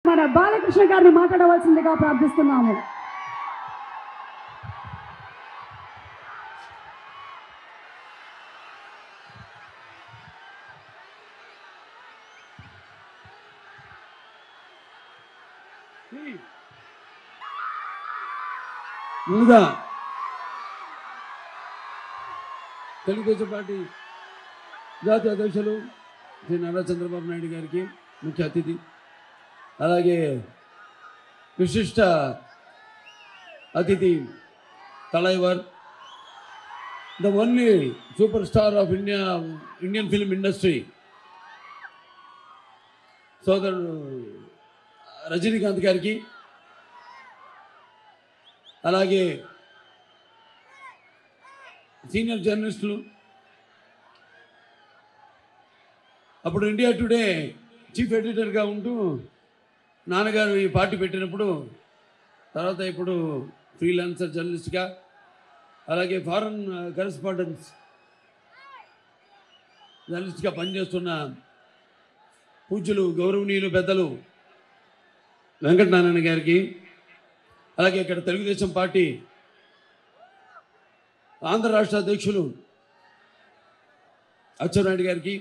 మన బాలకృష్ణ గారిని మాట్లాడవలసిందిగా ప్రార్థిస్తున్నాము. ముందుగా తెలుగుదేశం పార్టీ జాతీయ అధ్యక్షులు శ్రీ నారా చంద్రబాబు నాయుడు గారికి ముఖ్య అతిథి, అలాగే విశిష్ట అతిథి Thalaivar, the only super star of Indian film industry సోదరుడు రజనీకాంత్ గారికి, అలాగే సీనియర్ జర్నలిస్టులు, అప్పుడు ఇండియా టుడే చీఫ్ ఎడిటర్గా ఉంటూ నాన్నగారు ఈ పార్టీ పెట్టినప్పుడు, తర్వాత ఇప్పుడు ఫ్రీలాన్సర్ జర్నలిస్ట్గా, అలాగే ఫారెన్ కరెస్పాండెన్స్ జర్నలిస్ట్గా పనిచేస్తున్న పూజ్యులు గౌరవనీయులు పెద్దలు వెంకటనారాయణ గారికి, అలాగే ఇక్కడ తెలుగుదేశం పార్టీ ఆంధ్ర రాష్ట్ర అధ్యక్షులు అచ్చెన్నాయుడు గారికి,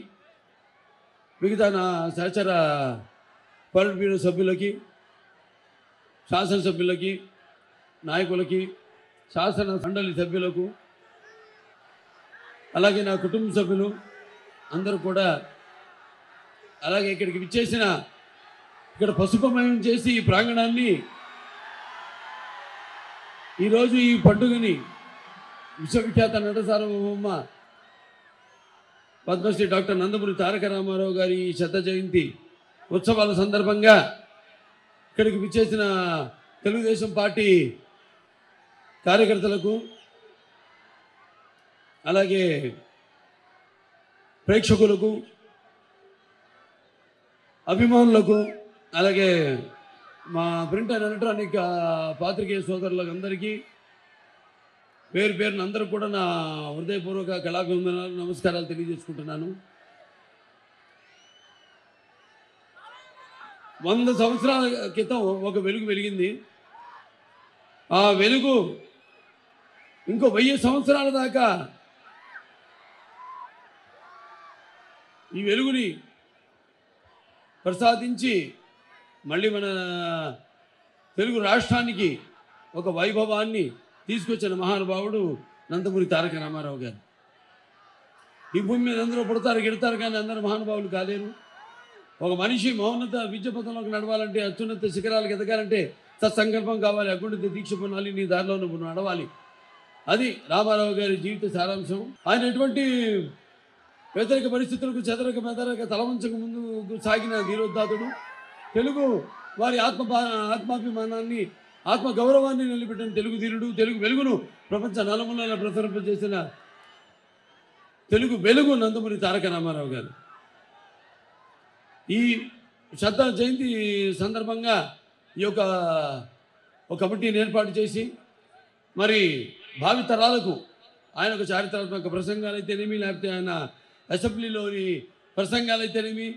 మిగతా నా సహచర పాలిట్ బ్యూరో సభ్యులకి, శాసనసభ్యులకి, నాయకులకి, శాసన మండలి సభ్యులకు, అలాగే నా కుటుంబ సభ్యులు అందరూ కూడా, అలాగే ఇక్కడికి విచ్చేసిన, ఇక్కడ పసుపమయం చేసి ఈ ప్రాంగణాన్ని ఈరోజు ఈ పండుగని విశ్వవిఖ్యాత నట సార్వభౌమ పద్మశ్రీ డాక్టర్ నందమూరి తారక రామారావు గారి శత జయంతి ఉత్సవాల సందర్భంగా ఇక్కడికి విచ్చేసిన తెలుగుదేశం పార్టీ కార్యకర్తలకు, అలాగే ప్రేక్షకులకు, అభిమానులకు, అలాగే మా ప్రింట్ అండ్ ఎలక్ట్రానిక్ పాత్రికేయ సోదరులకు అందరికీ పేరు పేరున అందరూ కూడా నా హృదయపూర్వక కళాభివందనాలు, నమస్కారాలు తెలియజేసుకుంటున్నాను. 100 సంవత్సరాల క్రితం ఒక వెలుగు వెలిగింది. ఆ వెలుగు ఇంకో 1000 సంవత్సరాల దాకా ఈ వెలుగుని ప్రసాదించి మళ్ళీ మన తెలుగు రాష్ట్రానికి ఒక వైభవాన్ని తీసుకొచ్చిన మహానుభావుడు నందమూరి తారక రామారావు గారు. ఈ భూమి మీద అందరూ పుడతారు గిడతారు, కానీ అందరూ మహానుభావులు కాలేరు. ఒక మనిషి మౌన్నత విద్య పథంలోకి నడవాలంటే, అత్యున్నత శిఖరాలకు ఎదగాలంటే సత్సంకల్పం కావాలి, అకుంఠిత దీక్ష పొందాలి, నీ దారిలో నువ్వు నడవాలి. అది రామారావు గారి జీవిత సారాంశం. ఆయన ఎటువంటి వ్యతిరేక పరిస్థితులకు చెదరక మెదరక తలవంచక ముందుకు సాగిన ధీరోద్ధాతుడు. తెలుగు వారి ఆత్మాభిమానాన్ని, ఆత్మ గౌరవాన్ని నిలబెట్టిన తెలుగు ధీరుడు. తెలుగు వెలుగును ప్రపంచ నలుమూలలా ప్రసరింపజేసిన తెలుగు వెలుగు నందమూరి తారక రామారావు గారు. ఈ శత జయంతి సందర్భంగా ఈ యొక్క ఒక కమిటీని ఏర్పాటు చేసి, మరి భావితరాలకు ఆయన ఒక చారిత్రాత్మక ప్రసంగాలు అయితేనేమి, లేకపోతే ఆయన అసెంబ్లీలోని ప్రసంగాలు అయితేనేమి,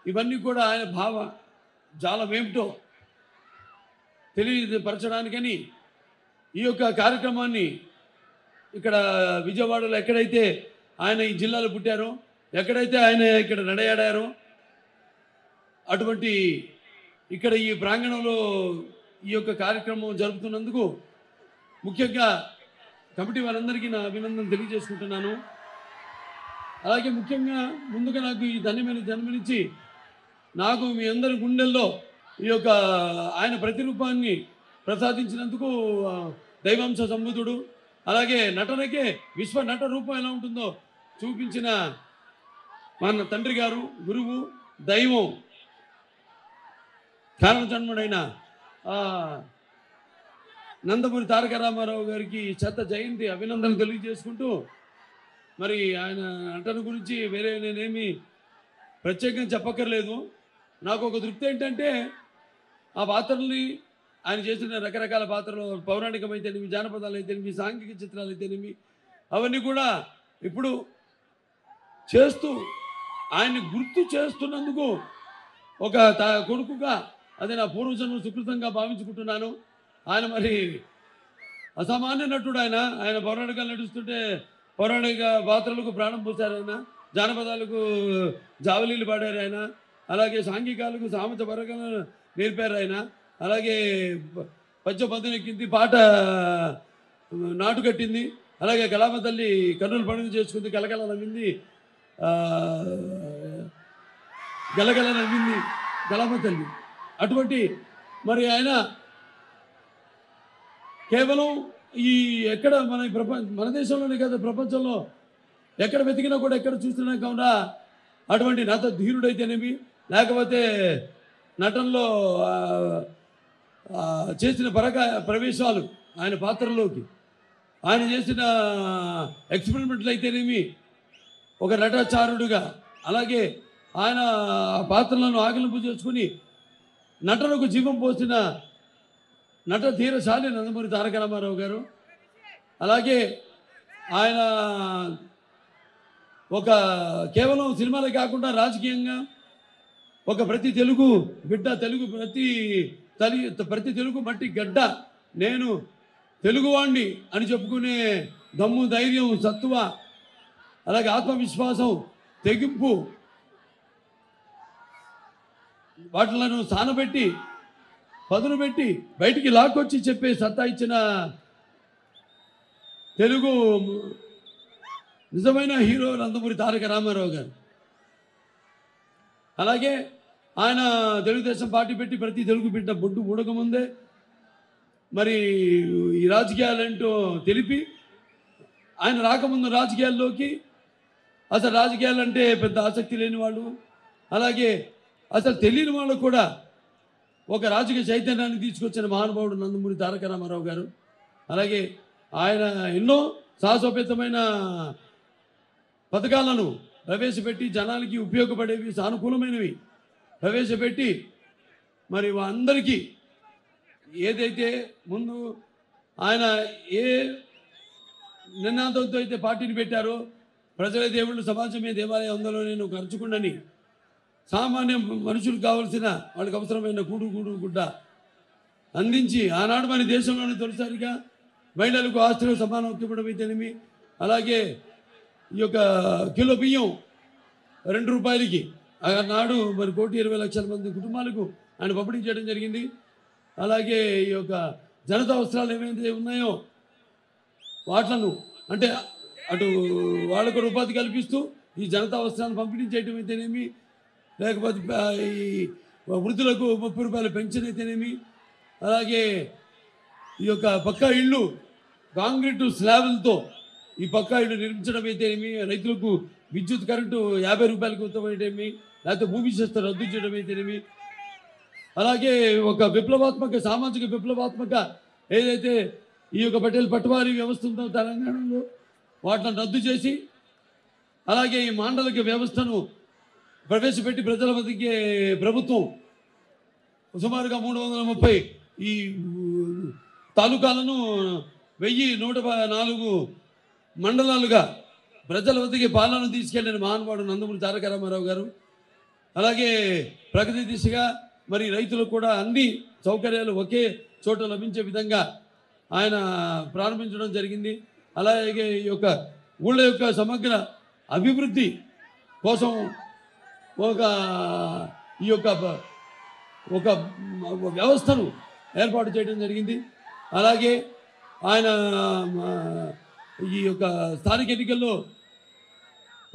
ఇవన్నీ కూడా ఆయన భావ జాలం ఏమిటో తెలియపరచడానికని ఈ యొక్క కార్యక్రమాన్ని ఇక్కడ విజయవాడలో ఎక్కడైతే ఆయన ఈ జిల్లాలో పుట్టారో, ఎక్కడైతే ఆయన ఇక్కడ నడయాడారో, అటువంటి ఇక్కడ ఈ ప్రాంగణంలో ఈ యొక్క కార్యక్రమం జరుపుతున్నందుకు ముఖ్యంగా కమిటీ వారందరికీ నా అభినందన తెలియజేసుకుంటున్నాను. అలాగే ముఖ్యంగా ముందుగా నాకు ఈ ధన్యమైన జన్మనిచ్చి నాకు మీ అందరి గుండెల్లో ఈ యొక్క ఆయన ప్రతిరూపాన్ని ప్రసాదించినందుకు దైవాంశ సంబుధుడు, అలాగే నటనకే విశ్వ నట రూపం ఎలా ఉంటుందో చూపించిన మన తండ్రి గారు, గురువు, దైవం, కారణజన్ముడైన నందమూరి తారక రామారావు గారికి శత జయంతి అభినందనలు తెలియజేసుకుంటూ, మరి ఆయన నటన గురించి వేరే నేనేమి ప్రత్యేకంగా చెప్పక్కర్లేదు. నాకు ఒక తృప్తి ఏంటంటే, ఆ పాత్రల్ని ఆయన చేసిన రకరకాల పాత్రలు, పౌరాణికమైతేనేమి, జానపదాలు అయితేనేమి, సాంఘిక చిత్రాలు అయితేనేమి, అవన్నీ కూడా ఇప్పుడు చేస్తూ ఆయన్ని గుర్తు చేస్తున్నందుకు ఒక కొడుకుగా అది నా పూర్వజన్మ సుకృతంగా భావించుకుంటున్నాను. ఆయన మరి అసామాన్య నటుడు. ఆయన పౌరాణికాలు నడుస్తుంటే పౌరాణిక పాత్రలకు ప్రాణం పోశారు. ఆయన జానపదాలకు జావలీలు పాడారు. ఆయన అలాగే సాంఘికాలకు సామెత పరగలను నేర్పారు. ఆయన అలాగే పద్య పదునెక్కింది, పాట నాటు కట్టింది. అలాగే కళామ తల్లి కన్నుల పండుగ చేసుకుంది, కలకల నవ్వింది, గలగల నవ్వింది కళామ తల్లి. అటువంటి మరి ఆయన కేవలం ఈ ఎక్కడ మన దేశంలోనే కాదు, ప్రపంచంలో ఎక్కడ వెతికినా కూడా, ఎక్కడ చూసినా కాకుండా అటువంటి నట ధీరుడైతేనేమి, లేకపోతే నటనలో చేసిన ప్రవేశాలు, ఆయన పాత్రలోకి ఆయన చేసిన ఎక్స్పెరిమెంట్లు అయితేనేమి, ఒక నటాచారుడుగా, అలాగే ఆయన పాత్రలను ఆకలింపు చేసుకుని నటనకు జీవం పోసిన నట ధీరశాలి నందమూరి తారక రామారావు గారు. అలాగే ఆయన ఒక కేవలం సినిమాలే కాకుండా రాజకీయంగా ఒక ప్రతి తెలుగు బిడ్డ, ప్రతి తెలుగు మట్టి గడ్డ, నేను తెలుగువాణ్ణి అని చెప్పుకునే దమ్ము, ధైర్యం, సత్తువ, అలాగే ఆత్మవిశ్వాసం, తెగింపు, వాటిలను సానబెట్టి పదును పెట్టి బయటికి లాక్కొచ్చి చెప్పే సత్తా ఇచ్చిన తెలుగు నిజమైన హీరో నందమూరి తారక రామారావు గారు. అలాగే ఆయన తెలుగుదేశం పార్టీ పెట్టి ప్రతి తెలుగు బిడ్డ బొడ్డు ఊడకముందే మరి ఈ రాజకీయాలంటూ తెలిపి, ఆయన రాకముందు రాజకీయాల్లోకి అసలు రాజకీయాలంటే పెద్ద ఆసక్తి లేని వాళ్ళు, అలాగే అసలు తెలియని వాళ్ళు కూడా ఒక రాజకీయ చైతన్యాన్ని తీసుకొచ్చిన మహానుభావుడు నందమూరి తారక రామారావు గారు. అలాగే ఆయన ఎన్నో సాహసోపేతమైన పథకాలను ప్రవేశపెట్టి జనాలకి ఉపయోగపడేవి, సానుకూలమైనవి ప్రవేశపెట్టి మరి అందరికీ ఏదైతే ముందు ఆయన ఏ నినాదంతో అయితే పార్టీని పెట్టారో, ప్రజల దేవుళ్ళు సమాజమే దేవాలయం, అందులో నేను ఖర్చుకుండని, సామాన్య మనుషులకు కావలసిన వాళ్ళకి అవసరమైన కూడు గుడ్డ అందించి ఆనాడు మన దేశంలోని తొలిసారిగా మహిళలకు ఆస్తులు సమానత్వం ఇవ్వడం అయితేనేమి, అలాగే ఈ యొక్క కిలో బియ్యం 2 రూపాయలకి ఆనాడు మరి 1,20,00,000 మంది కుటుంబాలకు ఆయన పంపిణీ చేయడం జరిగింది. అలాగే ఈ యొక్క జనతా అవసరాలు ఏవైతే ఉన్నాయో వాట్లను అంటే అటు వాళ్ళకు ఉపాధి కల్పిస్తూ ఈ జనతా అవసరాలను పంపిణీ చేయడం అయితేనేమి, లేకపోతే ఈ వృద్ధులకు 30 రూపాయల పెన్షన్ అయితేనేమి, అలాగే ఈ యొక్క పక్కా ఇళ్ళు కాంక్రీటు స్లాబులతో ఈ పక్కా ఇళ్ళు నిర్మించడం అయితేనేమి, రైతులకు విద్యుత్ కరెంటు 50 రూపాయలకు ఉత్తమమైతేనేమి, లేకపోతే భూమి శస్త్ర రద్దు చేయడం అయితేనేమి, అలాగే ఒక విప్లవాత్మక సామాజిక విప్లవాత్మక ఏదైతే ఈ యొక్క పటేల్ పట్టువారీ వ్యవస్థ ఉందో తెలంగాణలో వాటిని రద్దు చేసి, అలాగే ఈ మాండలిక వ్యవస్థను ప్రవేశపెట్టి ప్రజల మధ్యకి ప్రభుత్వం సుమారుగా 330 ఈ తాలూకాలను 1104 మండలాలుగా ప్రజల వద్దకి పాలన తీసుకెళ్లిన మహానుభావుడు నందమూరి తారక రామారావు గారు. అలాగే ప్రగతి దిశగా మరి రైతులకు కూడా అన్ని సౌకర్యాలు ఒకే చోట లభించే విధంగా ఆయన ప్రారంభించడం జరిగింది. అలాగే ఈ యొక్క ఊళ్ళ యొక్క సమగ్ర అభివృద్ధి కోసం ఈ యొక్క వ్యవస్థను ఏర్పాటు చేయడం జరిగింది. అలాగే ఆయన ఈ యొక్క స్థానిక ఎన్నికల్లో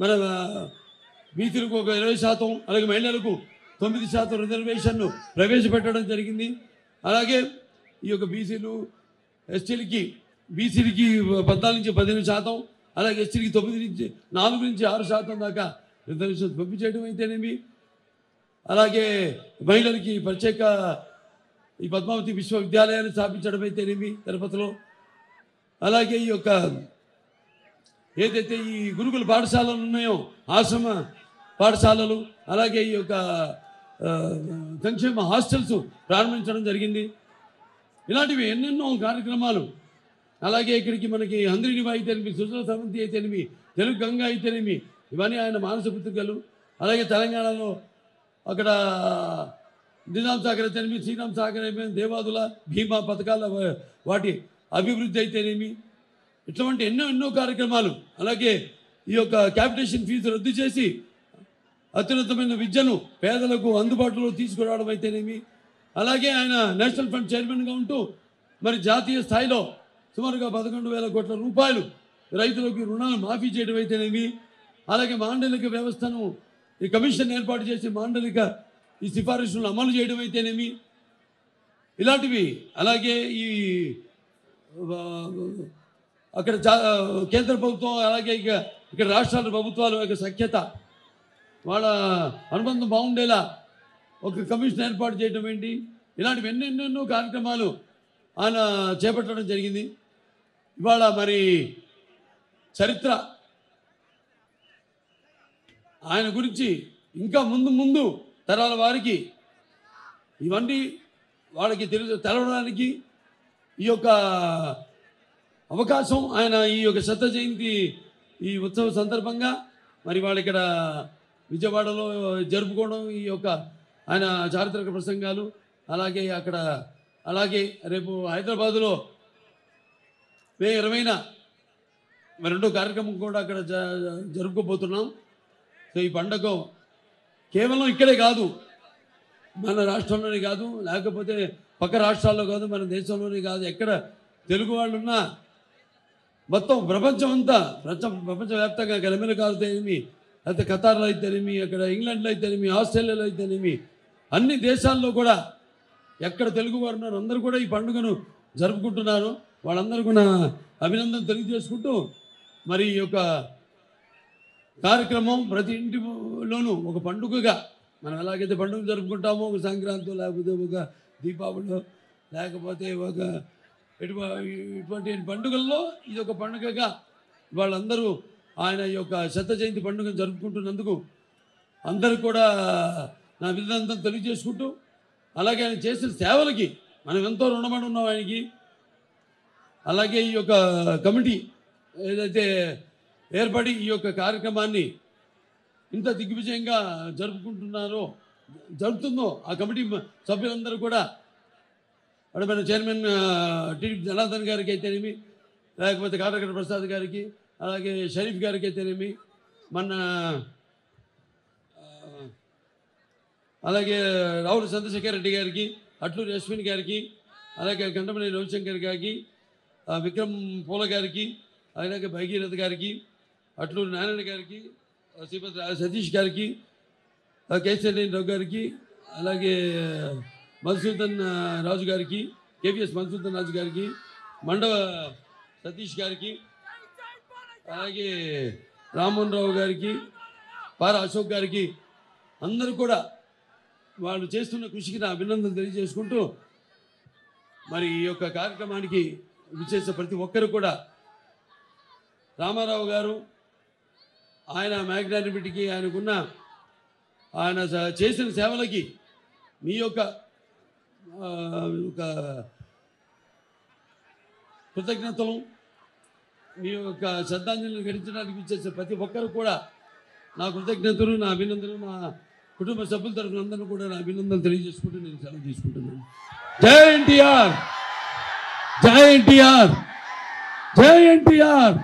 మన బీసీలకు ఒక 20%, అలాగే మహిళలకు 9% రిజర్వేషన్ను ప్రవేశపెట్టడం జరిగింది. అలాగే ఈ యొక్క బీసీలకి 14 నుంచి 15%, అలాగే ఎస్టీలకి 4 నుంచి 6% దాకా రిజర్వేషన్ పంపించేయడం అయితేనేమి, అలాగే మహిళలకి ప్రత్యేక ఈ పద్మావతి విశ్వవిద్యాలయాన్ని స్థాపించడం అయితేనేమి తిరుపతిలో, అలాగే ఈ యొక్క ఏదైతే ఈ గురుకుల పాఠశాలలు ఉన్నాయో ఆశ్రమ పాఠశాలలు, అలాగే ఈ యొక్క సంక్షేమ హాస్టల్స్ ప్రారంభించడం జరిగింది. ఇలాంటివి ఎన్నెన్నో కార్యక్రమాలు. అలాగే ఇక్కడికి మనకి హంద్రీనివా అయితేనేమి, సుజల సవంతి అయితేనేమి, తెలుగు గంగ అయితేనేమి, ఇవన్నీ ఆయన మానస పుత్రికలు. అలాగే తెలంగాణలో అక్కడ నిజాం సాగర్ అయితేనేమి, శ్రీరామ్ సాగర్ అయితేనేమి, దేవాదుల భీమా పథకాల వాటి అభివృద్ధి అయితేనేమి, ఇటువంటి ఎన్నో కార్యక్రమాలు. అలాగే ఈ యొక్క క్యాపిటేషన్ ఫీజు రద్దు చేసి అత్యున్నతమైన విద్యను పేదలకు అందుబాటులో తీసుకురావడం అయితేనేమి, అలాగే ఆయన నేషనల్ ఫండ్ చైర్మన్గా ఉంటూ మరి జాతీయ స్థాయిలో సుమారుగా 11,000 కోట్ల రూపాయలు రైతులకు రుణాలు మాఫీ చేయడం అయితేనేమి, అలాగే మాండలిక వ్యవస్థను ఈ కమిషన్ ఏర్పాటు చేసి మాండలిక ఈ సిఫారసులను అమలు చేయడం అయితేనేమి, ఇలాంటివి. అలాగే ఈ అక్కడ కేంద్ర ప్రభుత్వం అలాగే ఇక్కడ రాష్ట్రాల ప్రభుత్వాల యొక్క సఖ్యత, వాళ్ళ అనుబంధం బాగుండేలా ఒక కమిషన్ ఏర్పాటు చేయడం ఏంటి, ఇలాంటివి ఎన్నెన్నో కార్యక్రమాలు ఆయన చేపట్టడం జరిగింది. ఇవాళ మరి చరిత్ర ఆయన గురించి ఇంకా ముందు తరాల వారికి ఇవన్నీ వాళ్ళకి తెలవడానికి ఈ యొక్క అవకాశం ఆయన ఈ యొక్క శత జయంతి ఈ ఉత్సవ సందర్భంగా మరి వాళ్ళు ఇక్కడ విజయవాడలో జరుపుకోవడం, ఈ యొక్క ఆయన చారిత్రక ప్రసంగాలు, అలాగే రేపు హైదరాబాదులో మే 20న మరి 2వ కార్యక్రమం కూడా అక్కడ జరుపుకోబోతున్నాం. సో ఈ పండుగ కేవలం ఇక్కడే కాదు, మన రాష్ట్రంలోనే కాదు, లేకపోతే పక్క రాష్ట్రాల్లో కాదు, మన దేశంలోనే కాదు, ఎక్కడ తెలుగు వాళ్ళు ఉన్నా మొత్తం ప్రపంచం అంతా ప్రపంచవ్యాప్తంగా అమెరికా అయితేనేమి, అయితే ఖతార్లో అయితేనేమి, అక్కడ ఇంగ్లాండ్లో అయితేనేమి, ఆస్ట్రేలియాలో అయితేనేమి, అన్ని దేశాల్లో కూడా ఎక్కడ తెలుగు వారు ఉన్నారు అందరూ కూడా ఈ పండుగను జరుపుకుంటున్నారు. వాళ్ళందరూ నా అభినందన తెలియజేసుకుంటూ మరి ఈ యొక్క కార్యక్రమం ప్రతి ఇంటిలోనూ ఒక పండుగగా మనం ఎలాగైతే పండుగ జరుపుకుంటామో, ఒక సంక్రాంతి లేకపోతే ఒక దీపావళి లేకపోతే ఒక ఇటువంటి పండుగల్లో ఇది ఒక పండుగగా వాళ్ళందరూ ఆయన ఈ యొక్క శత జయంతి పండుగను జరుపుకుంటున్నందుకు అందరూ కూడా నా అభినందన తెలియజేసుకుంటూ, అలాగే ఆయన చేసిన సేవలకి మనం ఎంతో రుణపడి ఉన్నాం ఆయనకి. అలాగే ఈ యొక్క కమిటీ ఏదైతే ఏర్పడి ఈ యొక్క కార్యక్రమాన్ని ఇంత దిగ్విజయంగా జరుపుతుందో ఆ కమిటీ సభ్యులందరూ కూడా మన చైర్మన్ టీడీపీ జనార్దన్ గారికి అయితేనేమి, లేకపోతే కాటగడ్డ ప్రసాద్ గారికి, అలాగే షరీఫ్ గారికి అయితేనేమి, అలాగే రావుల చంద్రశేఖర్ రెడ్డి గారికి, అట్లూరి అశ్విన్ గారికి, అలాగే గంటమనేని రవిశంకర్ గారికి, విక్రమ్ పూల గారికి, అలాగే భగీరథ గారికి, అట్లూరి నారాయణ గారికి, శ్రీపతి సతీష్ గారికి, కేసీఆర్ రావు గారికి, అలాగే మధుసూదన్ రాజు గారికి, కేవీఎస్ మధుసూదన్ రాజు గారికి, మండవ సతీష్ గారికి, అలాగే రామ్మోహన్ రావు గారికి, పార అశోక్ గారికి, అందరూ కూడా వాళ్ళు చేస్తున్న కృషికి నా అభినందనలు తెలియజేసుకుంటూ మరి ఈ యొక్క కార్యక్రమానికి విచ్చేసే ప్రతి ఒక్కరు కూడా రామారావు గారు ఆయన మ్యాగ్నానిమిటీకి ఆయన చేసిన సేవలకి మీ యొక్క కృతజ్ఞతలు, మీ యొక్క శ్రద్ధాంజలిని గడించడానికి విచ్చేసే ప్రతి ఒక్కరు కూడా నా కృతజ్ఞతలు, నా అభినందనలు, నా కుటుంబ సభ్యుల తరఫున అందరూ కూడా నా అభినందనలు తెలియజేసుకుంటూ నేను సెలవు తీసుకుంటున్నాను. జై ఎన్టీఆర్, జై ఎన్టీఆర్, జై ఎన్టీఆర్.